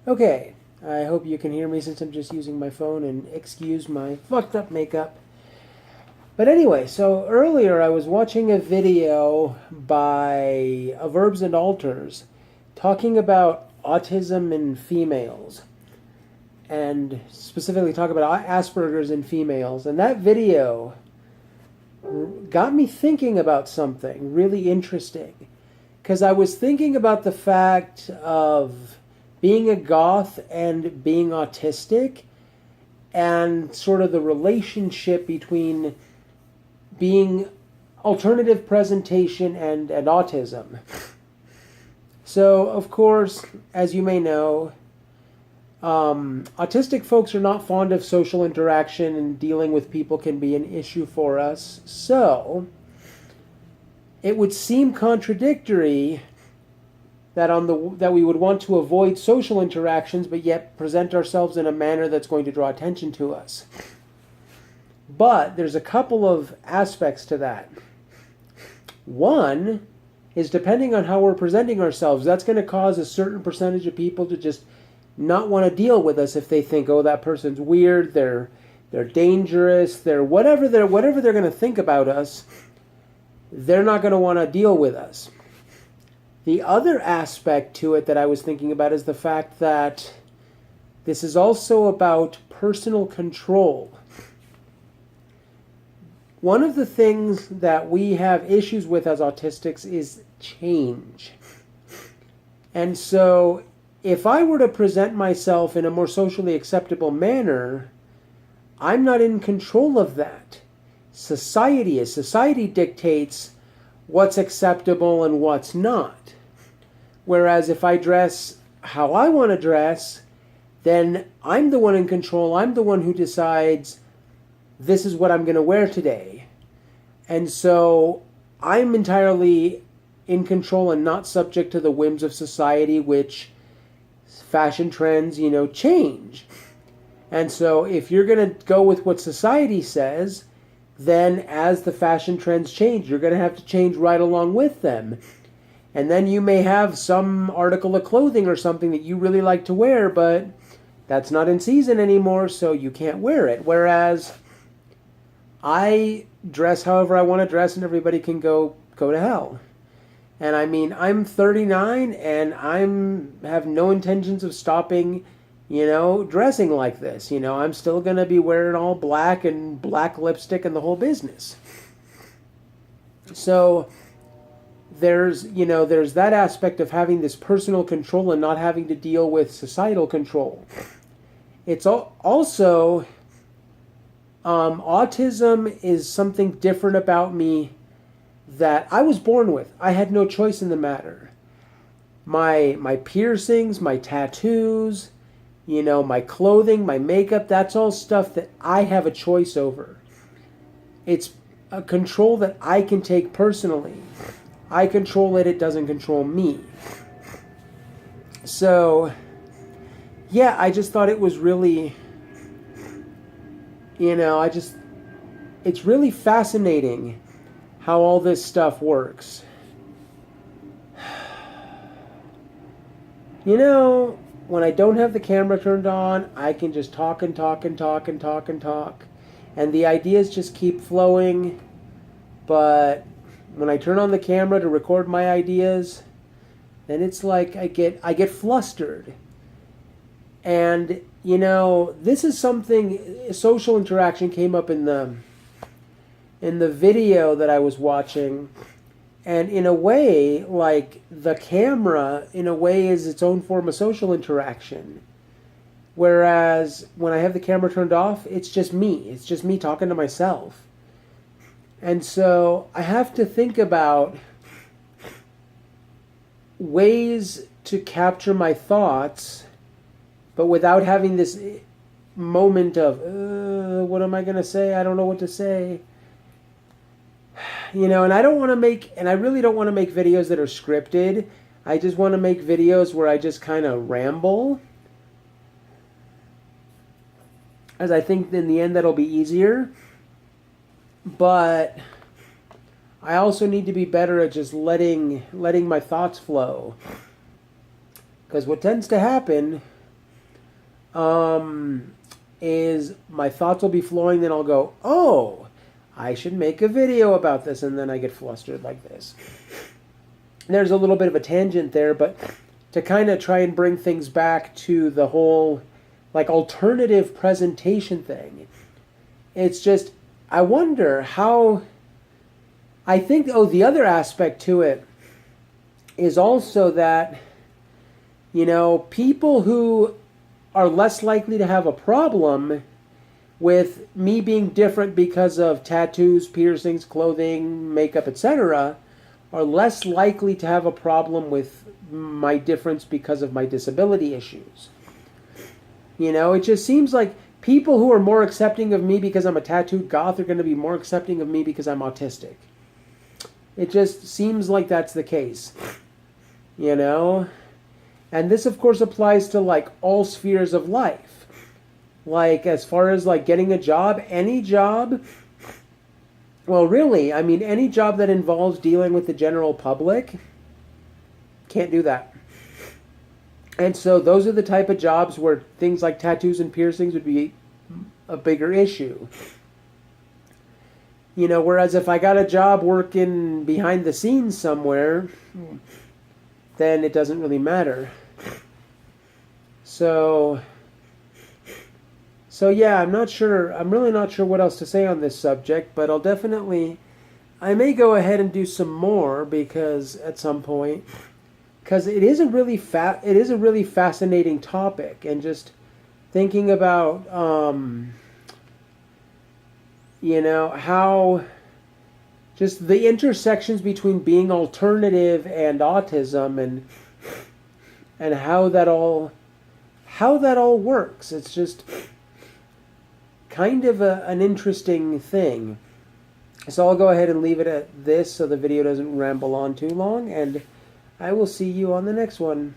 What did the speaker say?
Okay, I hope you can hear me since I'm just using my phone, and excuse my fucked up makeup. But anyway, so earlier I was watching a video by Verbs and Alters talking about autism in females, and specifically talk about Asperger's in females. And that video got me thinking about something really interesting. Because I was thinking about the fact of being a goth and being autistic, and sort of the relationship between being alternative presentation and autism. So, of course, as you may know, autistic folks are not fond of social interaction, and dealing with people can be an issue for us. So, it would seem contradictory that we would want to avoid social interactions, but yet present ourselves in a manner that's going to draw attention to us. But there's a couple of aspects to that. One is, depending on how we're presenting ourselves, that's going to cause a certain percentage of people to just not want to deal with us if they think, oh, that person's weird, they're dangerous, they're whatever they're going to think about us. They're not going to want to deal with us. The other aspect to it that I was thinking about is the fact that this is also about personal control. One of the things that we have issues with as autistics is change. And so, if I were to present myself in a more socially acceptable manner, I'm not in control of that. Society is. Society dictates what's acceptable and what's not. Whereas if I dress how I want to dress, then I'm the one in control. I'm the one who decides this is what I'm going to wear today. And so I'm entirely in control and not subject to the whims of society, which fashion trends, change. And so if you're going to go with what society says, then as the fashion trends change, you're going to have to change right along with them. And then you may have some article of clothing or something that you really like to wear, but that's not in season anymore, so you can't wear it. Whereas I dress however I want to dress, and everybody can go to hell. And I mean, I'm 39, and have no intentions of stopping dressing like this. I'm still going to be wearing all black and black lipstick and the whole business. So there's that aspect of having this personal control and not having to deal with societal control. It's also, autism is something different about me that I was born with. I had no choice in the matter. My piercings, my tattoos, my clothing, my makeup, that's all stuff that I have a choice over. It's a control that I can take personally. I control it, it doesn't control me. So, yeah, I just thought it was really, it's really fascinating how all this stuff works. When I don't have the camera turned on, I can just talk and talk and talk and talk and talk. And the ideas just keep flowing. But when I turn on the camera to record my ideas, then it's like I get flustered. And, this is something, social interaction came up in the video that I was watching. And in a way, like, the camera, in a way, is its own form of social interaction. Whereas when I have the camera turned off, it's just me. It's just me talking to myself. And so I have to think about ways to capture my thoughts, but without having this moment of, what am I going to say? I don't know what to say. And I really don't want to make videos that are scripted. I just want to make videos where I just kind of ramble. As I think in the end that'll be easier. But I also need to be better at just letting my thoughts flow. Because what tends to happen is my thoughts will be flowing, then I'll go, oh, I should make a video about this, and then I get flustered like this. There's a little bit of a tangent there, but to kind of try and bring things back to the whole like alternative presentation thing, it's just, I wonder how, I think, the other aspect to it is also that, people who are less likely to have a problem with me being different because of tattoos, piercings, clothing, makeup, etc., are less likely to have a problem with my difference because of my disability issues. It just seems like people who are more accepting of me because I'm a tattooed goth are going to be more accepting of me because I'm autistic. It just seems like that's the case. And this, of course, applies to like all spheres of life. Like as far as like getting a job, any job, well, really, I mean, any job that involves dealing with the general public, can't do that. And so those are the type of jobs where things like tattoos and piercings would be a bigger issue. Whereas if I got a job working behind the scenes somewhere, then it doesn't really matter. So yeah, I'm really not sure what else to say on this subject, but I may go ahead and do some more because at some point, because it is a really fascinating topic, and just thinking about how just the intersections between being alternative and autism, and how that all works. It's just kind of an interesting thing. So I'll go ahead and leave it at this so the video doesn't ramble on too long, and I will see you on the next one.